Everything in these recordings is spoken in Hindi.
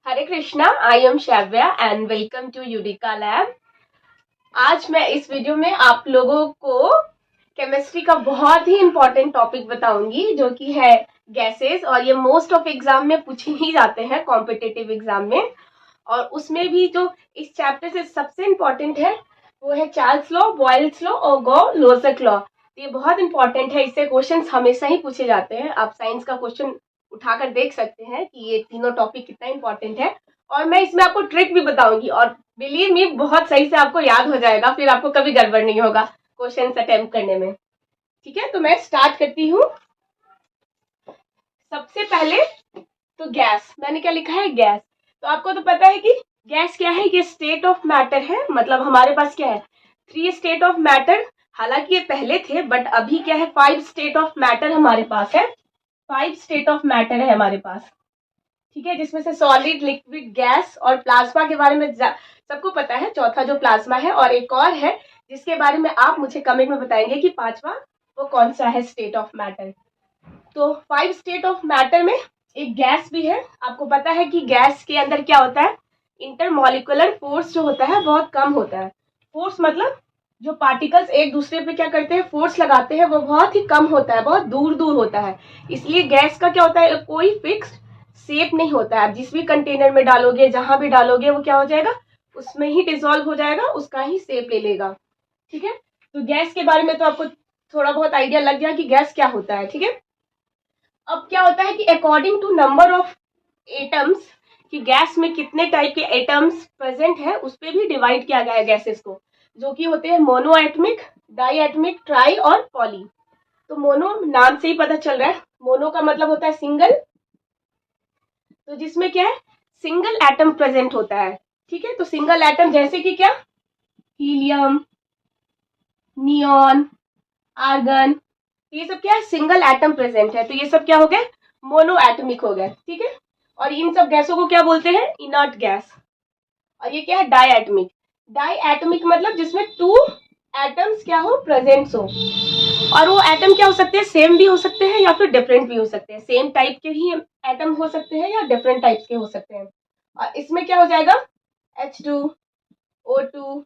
Hare Krishna, I am Shravya and welcome to यूडिका लैब। आज मैं इस वीडियो में आप लोगों को केमिस्ट्री का बहुत ही इम्पोर्टेंट टॉपिक बताऊंगी जो कि है गैसेस, और ये मोस्ट ऑफ एग्जाम में पूछे ही जाते हैं कॉम्पिटिटिव एग्जाम में। और उसमें भी जो इस चैप्टर से सबसे इम्पोर्टेंट है वो है चार्ल्स लॉ, बॉयल्स लॉ और गॉस-लोजेक लॉ। ये बहुत इंपॉर्टेंट है, इससे क्वेश्चंस हमेशा ही पूछे जाते हैं। आप साइंस का क्वेश्चन उठाकर देख सकते हैं कि ये तीनों टॉपिक कितना इंपॉर्टेंट है। और मैं इसमें आपको ट्रिक भी बताऊंगी और बिलीव मी बहुत सही से आपको याद हो जाएगा, फिर आपको कभी गड़बड़ नहीं होगा क्वेश्चन अटेम्प्ट करने में। ठीक है, तो मैं स्टार्ट करती हूँ। सबसे पहले तो गैस, मैंने क्या लिखा है गैस। तो आपको तो पता है कि गैस क्या है, ये स्टेट ऑफ मैटर है। मतलब हमारे पास क्या है, 3 स्टेट ऑफ मैटर। हालांकि ये पहले थे बट अभी क्या है, 5 स्टेट ऑफ मैटर हमारे पास है। 5 स्टेट ऑफ मैटर है हमारे पास, ठीक है, जिसमें से सॉलिड, लिक्विड, गैस और प्लाज्मा के बारे में सबको पता है। चौथा जो प्लाज्मा है, और एक और है जिसके बारे में आप मुझे कमेंट में बताएंगे कि पांचवा वो कौन सा है स्टेट ऑफ मैटर। तो 5 स्टेट ऑफ मैटर में एक गैस भी है। आपको पता है कि गैस के अंदर क्या होता है, इंटरमॉलिक्यूलर फोर्स जो होता है बहुत कम होता है। फोर्स मतलब जो पार्टिकल्स एक दूसरे पे क्या करते हैं, फोर्स लगाते हैं, वो बहुत ही कम होता है, बहुत दूर दूर होता है। इसलिए गैस का क्या होता है, कोई फिक्स्ड शेप नहीं होता है। आप जिस भी कंटेनर में डालोगे, जहां भी डालोगे, वो क्या हो जाएगा, उसमें ही डिसॉल्व हो जाएगा, उसका ही शेप ले लेगा। ठीक है, तो गैस के बारे में तो आपको थोड़ा बहुत आइडिया लग गया कि गैस क्या होता है। ठीक है, अब क्या होता है कि according to number of atoms, कि गैस में कितने टाइप के एटम्स प्रेजेंट है, उस पर भी डिवाइड किया गया है गैसेस को, जो कि होते हैं monoatomic, diatomic, tri और पॉली। तो मोनो नाम से ही पता चल रहा है, मोनो का मतलब होता है सिंगल, तो जिसमें क्या है, सिंगल एटम प्रेजेंट होता है। ठीक है, तो सिंगल एटम जैसे कि क्या, हीलियम, नियॉन, आर्गन, ये सब क्या है, सिंगल एटम प्रेजेंट है। तो ये सब क्या हो गए, मोनो एटमिक हो गए। ठीक है, और इन सब गैसों को क्या बोलते हैं, इनर्ट गैस। और ये क्या है, डाई एटमिक। डाई एटमिक मतलब जिसमें 2 एटम्स क्या हो, प्रेजेंट हो। और वो एटम क्या हो सकते हैं, सेम भी हो सकते हैं या फिर डिफरेंट भी हो सकते हैं। सेम टाइप के ही एटम हो सकते हैं या डिफरेंट टाइप्स के हो सकते हैं। और इसमें क्या हो जाएगा, H2, O2,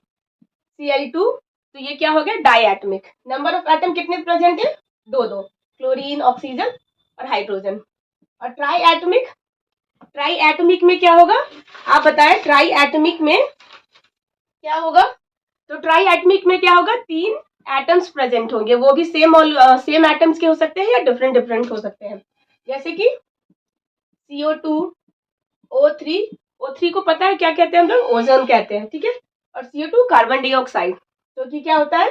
Cl2। तो ये क्या हो गया, diatomic. Number of atom कितने प्रेजेंट है, 2, क्लोरीन, ऑक्सीजन और हाइड्रोजन। और ट्राई एटमिक, ट्राई एटमिक में क्या होगा, आप बताएं, ट्राई एटमिक में क्या होगा। तो ट्राई एटमिक में क्या होगा, 3 एटम्स प्रेजेंट होंगे, वो भी सेम एटम्स के हो सकते हैं या डिफरेंट डिफरेंट हो सकते हैं। जैसे कि CO2, O3, O3 को पता है क्या कहते हैं हम लोग, ओजोन कहते हैं। ठीक है, और CO2 कार्बन डाइऑक्साइड। तो कि क्या होता है,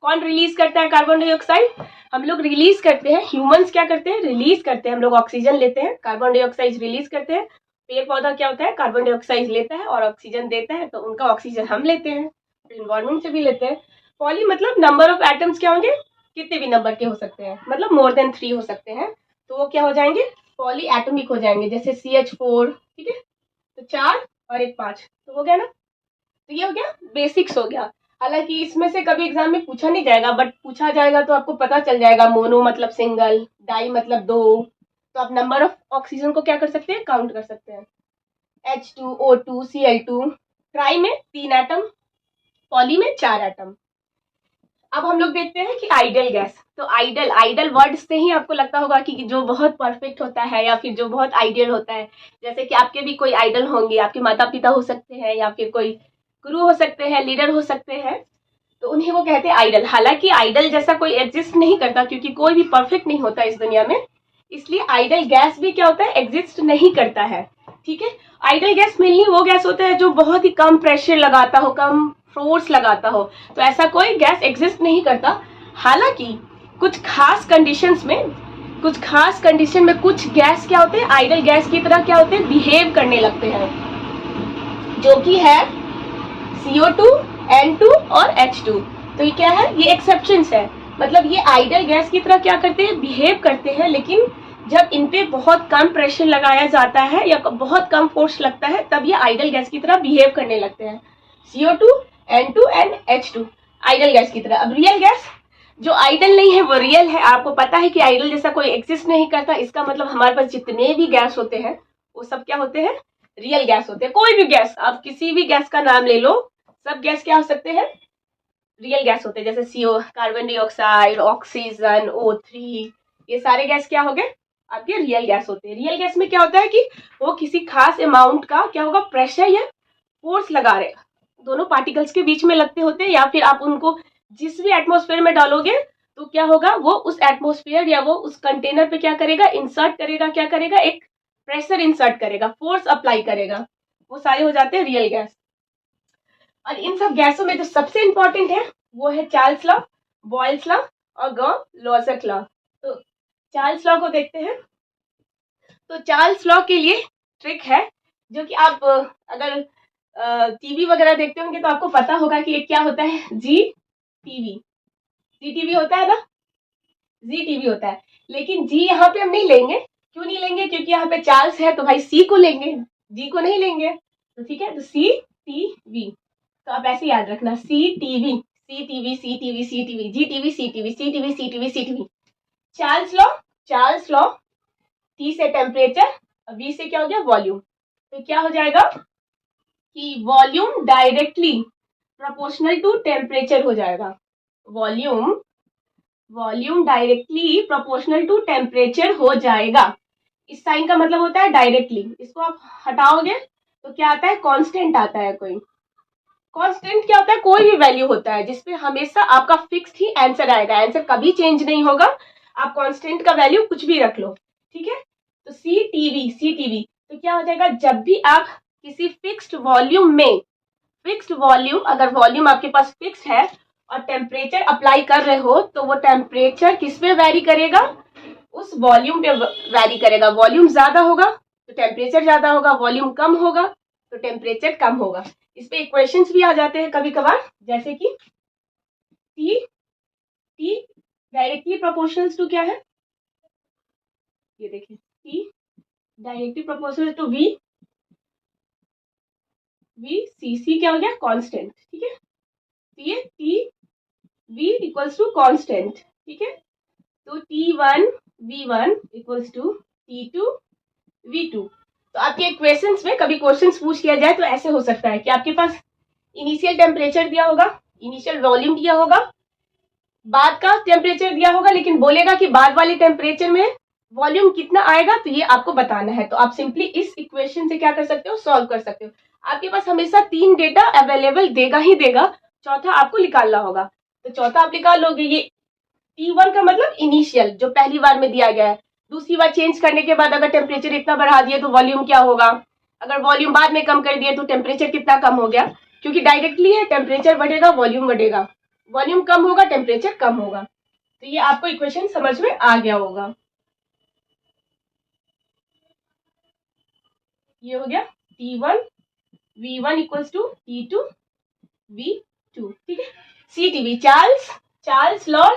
कौन रिलीज करता है कार्बन डाइऑक्साइड, हम लोग रिलीज करते हैं। ह्यूमंस क्या करते हैं, रिलीज करते हैं। हम लोग ऑक्सीजन लेते हैं, कार्बन डाइऑक्साइड रिलीज करते हैं। पेड़ पौधा क्या होता है, कार्बन डाइऑक्साइड लेता है और ऑक्सीजन देता है, तो उनका ऑक्सीजन हम लेते हैं, इन्वायरमेंट से भी लेते हैं। पॉली मतलब नंबर ऑफ एटम्स क्या होंगे, कितने भी नंबर के हो सकते हैं, मतलब मोर देन 3 हो सकते हैं, तो वो क्या हो जाएंगे, पॉली एटमिक हो जाएंगे। जैसे CH4, ठीक है, तो 4 और 1 5, तो हो गया ना। तो ये हो गया, बेसिक्स हो गया। हालांकि इसमें से कभी एग्जाम में पूछा नहीं जाएगा, बट पूछा जाएगा तो आपको पता चल जाएगा। मोनो मतलब सिंगल, डाई मतलब 2, तो आप नंबर ऑफ ऑक्सीजन को क्या कर सकते हैं, काउंट कर सकते हैं। H2, O2, Cl2। ट्राई में 3 एटम, पॉली में 4 एटम। अब हम लोग देखते हैं कि आइडियल गैस। तो आइडियल, आइडियल वर्ड से ही आपको लगता होगा कि जो बहुत परफेक्ट होता है या फिर जो बहुत आइडियल होता है। जैसे कि आपके भी कोई आइडल होंगे, आपके माता पिता हो सकते हैं या फिर कोई गुरु हो सकते हैं, लीडर हो सकते हैं, तो उन्हें वो कहते हैं आइडल। हालांकि आइडल जैसा कोई एग्जिस्ट नहीं करता, क्योंकि कोई भी परफेक्ट नहीं होता इस दुनिया में, इसलिए आइडल गैस भी क्या होता है, एग्जिस्ट नहीं करता है। ठीक है, आइडल गैस मेनली वो गैस होता है जो बहुत ही कम प्रेशर लगाता हो, कम फोर्स लगाता हो, तो ऐसा कोई गैस एग्जिस्ट नहीं करता। हालांकि कुछ खास कंडीशंस में, कुछ खास कंडीशन में कुछ गैस क्या होते हैं, आइडल गैस की तरह क्या होते हैं, बिहेव करने लगते हैं, जो कि है CO2, N2 और H2। तो ये क्या है, ये एक्सेप्शंस है। मतलब ये आइडल गैस की तरह क्या करते हैं, बिहेव करते हैं, लेकिन जब इन पे बहुत कम प्रेशर लगाया जाता है या बहुत कम फोर्स लगता है, तब ये आइडल गैस की तरह बिहेव करने लगते हैं। CO2, N2 and H2 idol gas की तरह। अब रियल गैस, जो आइडल नहीं है वो रियल है। आपको पता है कि आइडल जैसा कोई एग्जिस्ट नहीं करता, इसका मतलब हमारे पास जितने भी गैस होते हैं वो सब क्या होते हैं, रियल गैस होते हैं। कोई भी गैस, आप किसी भी गैस का नाम ले लो, सब गैस क्या हो सकते हैं, रियल गैस होते हैं। जैसे CO, carbon dioxide, oxygen, O3, ये सारे गैस क्या हो गए, आपके रियल गैस होते हैं। रियल गैस में क्या होता है कि वो किसी खास अमाउंट का क्या होगा, प्रेशर या फोर्स लगा रहे, दोनों पार्टिकल्स के बीच में लगते होते हैं, या फिर आप उनको जिस भी एटमॉस्फेयर में डालोगे तो क्या होगा, वो उस एटमॉस्फेयर या वो उस कंटेनर पे क्या करेगा, इंसर्ट करेगा, क्या करेगा, एक प्रेशर इंसर्ट करेगा, फोर्स अप्लाई करेगा, वो सारे हो जाते हैं रियल गैस। और इन सब गैसों में जो सबसे इंपॉर्टेंट है वो है चार्ल्स लॉ, बॉयल्स लॉ और गॉस-लॉजेट लॉ। तो चार्ल्स लॉ को देखते हैं। तो चार्ल्स लॉ के लिए ट्रिक है, जो कि आप अगर टीवी वगैरह देखते होंगे तो आपको पता होगा कि ये क्या होता है, GTV। GTV होता है ना, GTV होता है। लेकिन जी यहाँ पे हम नहीं लेंगे। क्यों नहीं लेंगे, क्योंकि यहाँ पे चार्ल्स है तो भाई C को लेंगे, जी को नहीं लेंगे। तो ठीक है, तो CTV, तो आप ऐसे याद रखना, CTV, CTV, CTV, CTV, GTV, CTV, CTV, CTV, CTV। Charles law, Charles law, T से टेम्परेचर, V से क्या हो गया, वॉल्यूम। तो क्या हो जाएगा कि volume directly proportional to temperature हो जाएगा। Volume, volume directly proportional to temperature हो जाएगा। इस साइन का मतलब होता है डायरेक्टली, इसको आप हटाओगे तो क्या आता है, कांस्टेंट आता है कोई। कांस्टेंट क्या होता है, कोई भी वैल्यू होता है जिसपे हमेशा आपका फिक्स्ड ही आंसर आएगा, आंसर कभी चेंज नहीं होगा। आप कांस्टेंट का वैल्यू कुछ भी रख लो, ठीक है। तो CTV, CTV तो क्या हो जाएगा, जब भी आप किसी फिक्स्ड वॉल्यूम में, फिक्स्ड वॉल्यूम, अगर वॉल्यूम आपके पास फिक्स है और टेम्परेचर अप्लाई कर रहे हो, तो वो टेम्परेचर किस पे वैरी करेगा, उस वॉल्यूम पे वैरी करेगा। वॉल्यूम ज्यादा होगा तो टेम्परेचर ज्यादा होगा, वॉल्यूम कम होगा तो टेम्परेचर कम होगा। इस पे इक्वेशंस भी आ जाते हैं कभी कभार, जैसे कि T, T directly proportional to क्या है, ये देखिए, T directly proportional to V, C क्या हो गया, कांस्टेंट, ठीक है। तो ये TV इक्वल्स टू कांस्टेंट, ठीक है। तो T1 V1 equals to T2 V2। तो आपके इक्वेशंस में कभी क्वेश्चंस पूछ लिया जाए तो ऐसे हो सकता है कि आपके पास इनिशियल टेम्परेचर दिया होगा, इनिशियल वॉल्यूम दिया होगा, बाद का टेम्परेचर दिया होगा, लेकिन बोलेगा कि बाद वाले टेम्परेचर में वॉल्यूम कितना आएगा, तो ये आपको बताना है। तो आप सिंपली इस इक्वेशन से क्या कर सकते हो, सॉल्व कर सकते हो। आपके पास हमेशा 3 डेटा अवेलेबल देगा ही देगा, चौथा आपको निकालना होगा। तो चौथा आप निकाल लोगे। ये T1 का मतलब इनिशियल, जो पहली बार में दिया गया है। दूसरी बार चेंज करने के बाद अगर टेम्परेचर इतना बढ़ा दिए तो वॉल्यूम क्या होगा, अगर वॉल्यूम बाद में कम कर दिए तो टेम्परेचर कितना कम हो गया, क्योंकि डायरेक्टली है, टेम्परेचर बढ़ेगा वॉल्यूम बढ़ेगा, वॉल्यूम कम होगा टेम्परेचर कम होगा। तो ये आपको इक्वेशन समझ में आ गया होगा। ये हो गया T1 V1 equals to T2 V2, ठीक है। CTV, Charles law,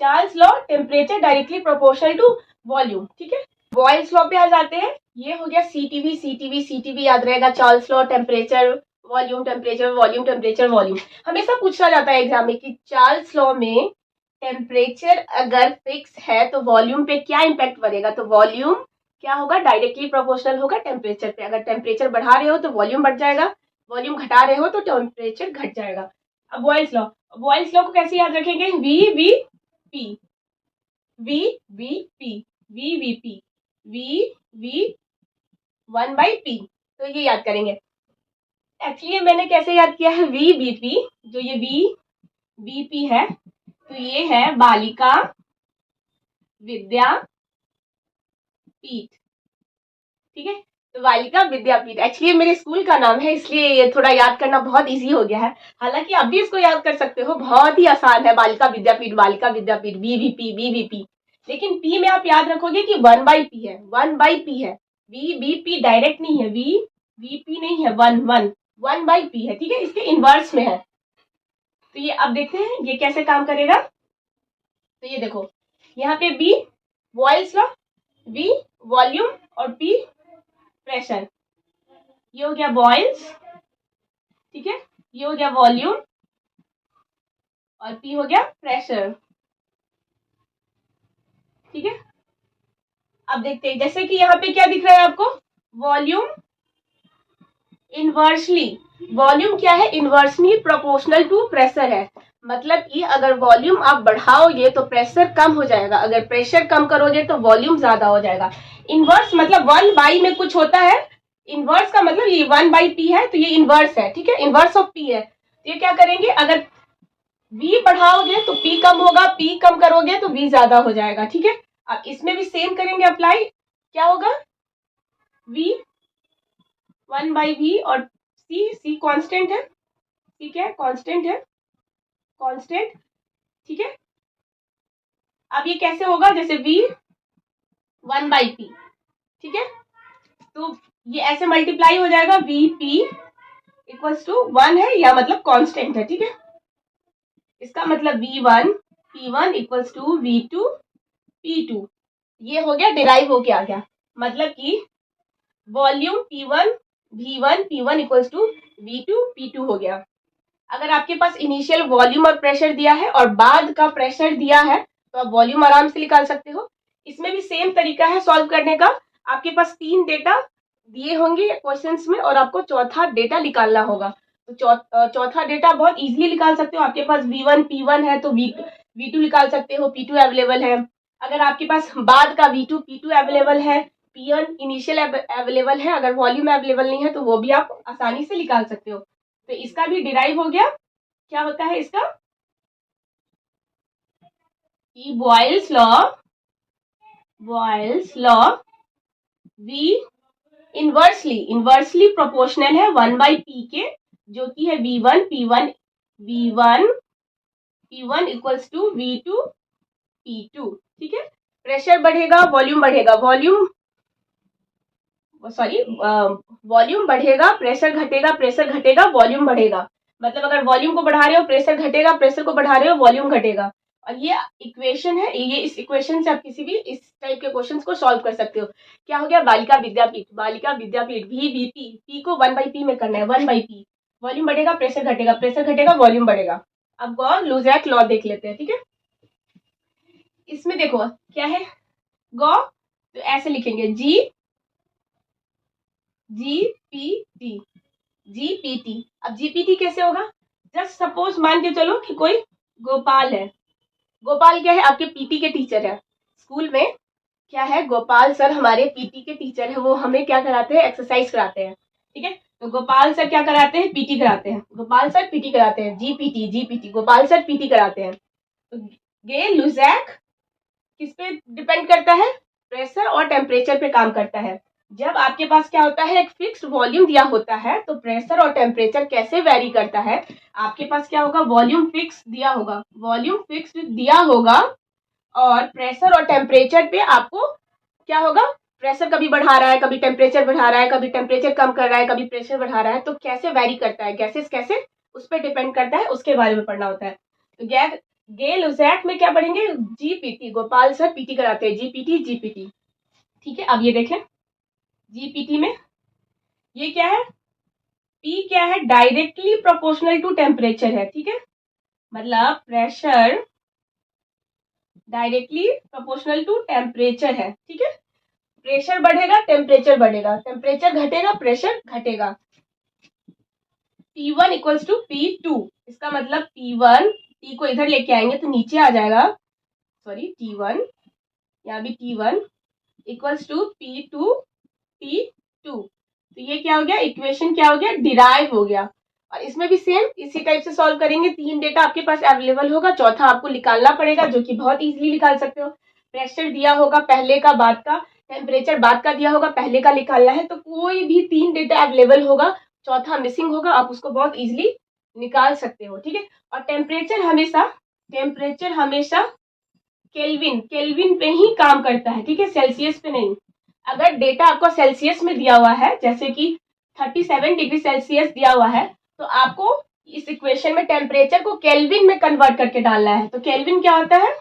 Charles law, temperature directly proportional to volume, ठीक है। बॉयल्स लॉ पे आ जाते हैं। ये हो गया CTV, CTV, CTV याद रहेगा, Charles law, temperature, volume, temperature, volume, temperature, volume. हमेशा पूछा जाता है एग्जाम में कि चार्ल्स लॉ में टेम्परेचर अगर फिक्स है तो वॉल्यूम पे क्या इंपैक्ट पड़ेगा, तो वॉल्यूम क्या होगा, डायरेक्टली प्रोपोर्शनल होगा टेम्परेचर पे। अगर टेम्परेचर बढ़ा रहे हो तो वॉल्यूम बढ़ जाएगा, वॉल्यूम घटा रहे हो तो टेम्परेचर घट जाएगा। अब बॉयल्स लॉ, बॉयल्स लॉ को कैसे याद रखेंगे, VVP, VVP, VVP, VV 1/P, तो ये याद करेंगे। एक्चुअली मैंने कैसे याद किया है, VVP, जो ये VVP है, तो ये है बालिका विद्यापीठ, ठीक है। तो बालिका विद्यापीठ एक्चुअली मेरे स्कूल का नाम है, इसलिए ये थोड़ा याद करना बहुत इजी हो गया है। हालांकि आप भी इसको याद कर सकते हो, बहुत ही आसान है, बालिका विद्यापीठ, बालिका विद्यापीठ, VVP, VVP। लेकिन P में आप याद रखोगे कि 1/P है, 1/P है, VVP डायरेक्ट नहीं है, VVP नहीं है, 1/P है, ठीक है, इसके इनवर्स में है। तो ये अब देखते हैं ये कैसे काम करेगा। तो ये देखो, यहाँ पे B Boyle's law, V volume और P प्रेशर। ये हो गया बॉयल्स, ठीक है, ये हो गया वॉल्यूम और P हो गया प्रेशर, ठीक है। अब देखते हैं, जैसे कि यहाँ पे क्या दिख रहा है आपको, वॉल्यूम इनवर्सली, वॉल्यूम क्या है, इनवर्सली प्रोपोर्शनल टू प्रेशर है। मतलब कि अगर वॉल्यूम आप बढ़ाओगे तो प्रेशर कम हो जाएगा, अगर प्रेशर कम करोगे तो वॉल्यूम ज्यादा हो जाएगा। इनवर्स मतलब 1 में कुछ होता है, इनवर्स का मतलब ये 1/p है, तो ये इनवर्स है, ठीक है, इनवर्स ऑफ p है। तो ये क्या करेंगे, अगर v बढ़ाओगे तो p कम होगा, p कम करोगे तो v ज्यादा हो जाएगा, ठीक है। अब इसमें भी सेम करेंगे अप्लाई, क्या होगा, v 1/v और c कांस्टेंट है, ठीक है, कांस्टेंट है, कांस्टेंट, ठीक है। अब ये कैसे होगा, जैसे v 1/p, ठीक है, तो ये ऐसे मल्टीप्लाई हो जाएगा, vp इक्वल्स टू 1 है, या मतलब कांस्टेंट है, ठीक है। इसका मतलब v1 p1 equals to v2 p2। ये हो गया, डिराइव हो गया क्या, मतलब कि volume p1 v1 p1 equals to v2 p2 हो गया। अगर आपके पास इनिशियल वॉल्यूम और प्रेशर दिया है और बाद का प्रेशर दिया है तो आप वॉल्यूम आराम से निकाल सकते हो। इसमें भी सेम तरीका है सॉल्व करने का, आपके पास 3 डेटा दिए होंगे क्वेश्चंस में और आपको चौथा डेटा निकालना होगा। तो चौथा डेटा बहुत इजीली निकाल सकते हो। आपके पास v1 p1 है तो v2 निकाल सकते हो, p2 अवेलेबल है। अगर आपके पास बाद का v2 p2 अवेलेबल है, p1 इनिशियल अवेलेबल है, अगर वॉल्यूम अवेलेबल नहीं है तो वो भी आप आसानी से निकाल सकते हो। तो इसका भी डिराइव हो गया, क्या होता है इसका, कि Boyle's law v inversely proportional है 1/p के, जो कि है v1 p1 equals to v2 p2, ठीक है। प्रेशर बढ़ेगा, वॉल्यूम बढ़ेगा, वॉल्यूम बढ़ेगा, प्रेशर घटेगा, वॉल्यूम बढ़ेगा। मतलब अगर वॉल्यूम को बढ़ा रहे हो प्रेशर घटेगा, प्रेशर को बढ़ा रहे हो वॉल्यूम घटेगा। और ये इक्वेशन है, ये इस इक्वेशन से आप किसी भी इस टाइप के क्वेश्चंस को सॉल्व कर सकते हो। क्या हो गया, बालिका विद्यापीठ VVP, p को 1/p में करना है, 1/p। वॉल्यूम बढ़ेगा, प्रेशर घटेगा, वॉल्यूम बढ़ेगा। अब गॉस-लुजैक लॉ देख लेते हैं, ठीक है। इसमें देखो क्या है, गॉ तो ऐसे लिखेंगे जीपीटी। अब जीपीटी कैसे होगा, जस्ट सपोज मान के चलो कि कोई गोपाल है। गोपाल क्या है, आपके पीटी के टीचर है स्कूल में। क्या है, गोपाल सर हमारे पीटी के टीचर है, वो हमें क्या कराते हैं, एक्सरसाइज कराते हैं, ठीक है। तो गोपाल सर क्या कराते हैं, पीटी कराते हैं, गोपाल सर पीटी कराते हैं, जीपीटी गोपाल सर पीटी कराते हैं। तो गे-लुजैक किस पे डिपेंड करता है, प्रेशर और टेम्परेचर पे काम करता है। जब आपके पास क्या होता है, एक फिक्स्ड वॉल्यूम दिया होता है तो प्रेशर और टेम्परेचर कैसे वेरी करता है। आपके पास क्या होगा, वॉल्यूम फिक्स दिया होगा और प्रेशर और टेम्परेचर पे आपको क्या होगा, प्रेशर कभी बढ़ा रहा है, कभी टेम्परेचर बढ़ा रहा है, कभी टेम्परेचर कम कर रहा है, कभी प्रेशर बढ़ा रहा है, तो कैसे वेरी करता है, गैसेस कैसे उस पर डिपेंड करता है, उसके बारे में पढ़ना होता है। तो गे-लुजैक में क्या पढ़ेंगे, जीपीटी, गोपाल सर पीटी कराते हैं, जीपीटी, ठीक है। अब ये देखें, जीपीटी में ये क्या है, पी क्या है, डायरेक्टली प्रोपोर्शनल टू टेम्परेचर है, ठीक है। मतलब pressure directly proportional to temperature है, ठीक है। प्रेशर बढ़ेगा, टेम्परेचर बढ़ेगा, टेम्परेचर घटेगा, प्रेशर घटेगा। P1 इक्वल्स टू P2, इसका मतलब P1, P को इधर लेके आएंगे तो नीचे आ जाएगा, सॉरी T1, यहाँ भी T1 इक्वल्स टू P2 तो ये क्या हो गया, इक्वेशन क्या हो गया, डिराइव हो गया। और इसमें भी सेम इसी टाइप से सॉल्व करेंगे। 3 डेटा आपके पास अवेलेबल होगा, चौथा आपको निकालना पड़ेगा, जो कि बहुत इजीली निकाल सकते हो। प्रेशर दिया होगा पहले का, बाद का, टेम्परेचर बाद का दिया होगा, पहले का निकालना है। तो कोई भी 3 डेटा अवेलेबल होगा, चौथा मिसिंग होगा, आप उसको बहुत इजीली निकाल सकते हो, ठीक है। और टेम्परेचर हमेशा केल्विन पे ही काम करता है, ठीक है, सेल्सियस पे नहीं। अगर डेटा आपको सेल्सियस में दिया हुआ है, जैसे कि 37 डिग्री सेल्सियस दिया हुआ है, तो आपको इस इक्वेशन में टेम्परेचर को केल्विन में कन्वर्ट करके डालना है। तो केल्विन क्या होता है,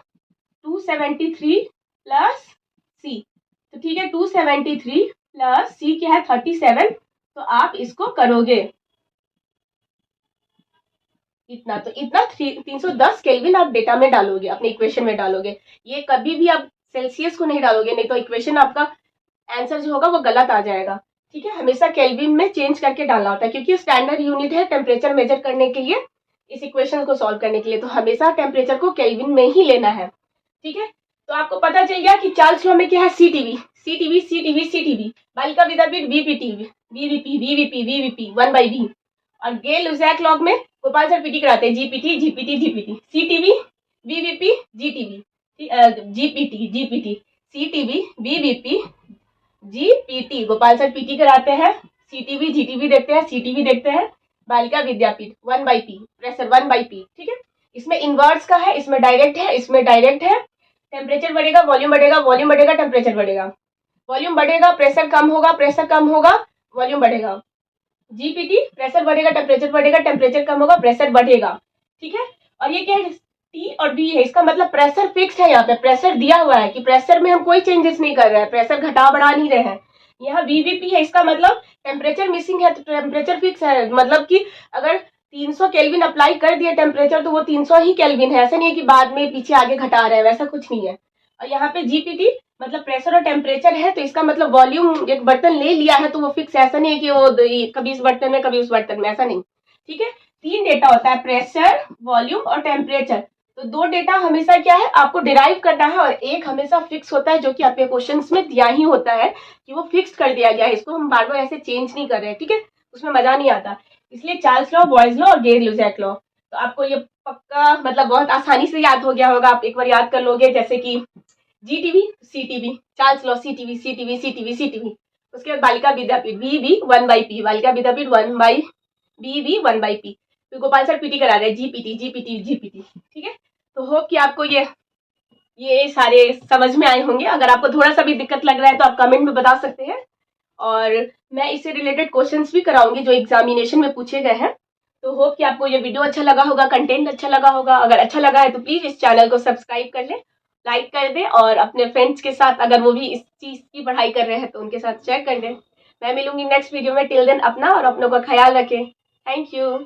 273 प्लस सी। तो ठीक है, 273 प्लस सी क्या है, 37। तो आप इसको करोगे इतना, तो इतना 310 केल्विन आप डेटा में डालोगे, अपने इक्वेशन में डालोगे। ये कभी भी आप सेल्सियस को नहीं डालोगे, नहीं तो इक्वेशन आपका आंसर जो होगा वो गलत आ जाएगा, ठीक है, हमेशा केल्विन में चेंज करके डालना होता है, क्योंकि स्टैंडर्ड यूनिट है टेम्परेचर मेजर करने के लिए, इस इक्वेशन को सॉल्व करने के लिए, तो हमेशा टेम्परेचर को केल्विन में ही लेना है। ठीक है, तो आपको पता चल गया कि चार्ल्स लॉ में क्या है, CTV CTV CTV CTV, Balika Vidyapeeth BPT BVP BVP BVP 1/v, और गेल लुजैक लॉ में गोपाल सर पीटी कराते हैं GPT GPT GPT, CTV BVP Zee TV GPT GPT, CTV BVP GPT, Gopal sir PT कराते हैं, सीटीवी जीटीवी देखते हैं, सीटीवी देखते हैं, बालिका विद्यापीठ 1/p, प्रेशर 1/p। ठीक है, इसमें इनवर्स का है, इसमें डायरेक्ट है, इसमें डायरेक्ट है। टेम्परेचर बढ़ेगा, वॉल्यूम बढ़ेगा, वॉल्यूम बढ़ेगा, टेम्परेचर बढ़ेगा, वॉल्यूम बढ़ेगा, प्रेशर कम होगा, प्रेशर कम होगा, वॉल्यूम बढ़ेगा। जीपीटी, प्रेशर बढ़ेगा, टेम्परेचर बढ़ेगा, टेम्परेचर कम होगा, प्रेशर बढ़ेगा। ठीक है, और ये क्या है, टी और बी है, इसका मतलब प्रेशर फिक्स है, यहाँ पे प्रेशर दिया हुआ है कि प्रेशर में हम कोई चेंजेस नहीं कर रहे हैं, प्रेशर घटा बढ़ा नहीं रहे हैं। यहाँ वीवीपी है, इसका मतलब टेम्परेचर मिसिंग है, तो टेम्परेचर फिक्स है, मतलब कि अगर 300 केल्विन अप्लाई कर दिया टेम्परेचर तो वो 300 ही केल्विन है, ऐसा नहीं है कि बाद में पीछे आगे घटा रहे हैं, वैसा कुछ नहीं है। और यहाँ पे जीपीटी मतलब प्रेशर और टेम्परेचर है, तो इसका मतलब वॉल्यूम एक बर्तन ले लिया है तो वो फिक्स है, ऐसा नहीं है कि वो कभी इस बर्तन में कभी उस बर्तन में, ऐसा नहीं। ठीक है, 3 डेटा होता है, प्रेशर, वॉल्यूम और टेम्परेचर। तो 2 डेटा हमेशा क्या है आपको डिराइव करना है, और एक हमेशा फिक्स होता है, जो कि आपके क्वेश्चंस में दिया ही होता है कि वो फिक्स कर दिया गया है, इसको हम बार बार ऐसे चेंज नहीं कर रहे हैं। ठीक है, उसमें मजा नहीं आता, इसलिए चार्ल्स लॉ, बॉयज लॉ और गेल लुजैक लॉ। तो आपको ये पक्का मतलब बहुत आसानी से याद हो गया होगा, आप एक बार याद कर लोगे, जैसे कि Zee TV CTV, Charles law CTV CTV CTV CTV, उसके बाद बालिका विद्यापीठ बीवी 1/p, बालिका विद्यापीठ 1/BV 1/p, तो गोपाल सर पीटी करा रहे हैं जीपीटी जीपीटी जीपीटी। ठीक है, तो होप कि आपको ये सारे समझ में आए होंगे। अगर आपको थोड़ा सा भी दिक्कत लग रहा है तो आप कमेंट में बता सकते हैं, और मैं इससे रिलेटेड क्वेश्चंस भी कराऊंगी जो एग्जामिनेशन में पूछे गए हैं। तो होप कि आपको ये वीडियो अच्छा लगा होगा, कंटेंट अच्छा लगा होगा। अगर अच्छा लगा है तो प्लीज इस चैनल को सब्सक्राइब कर ले, लाइक कर दे, और अपने फ्रेंड्स के साथ अगर वो भी इस चीज की पढ़ाई कर रहे हैं तो उनके साथ शेयर कर दे। मैं मिलूंगी नेक्स्ट वीडियो में, टिल देन अपना और अपनों का ख्याल रखें। Thank you.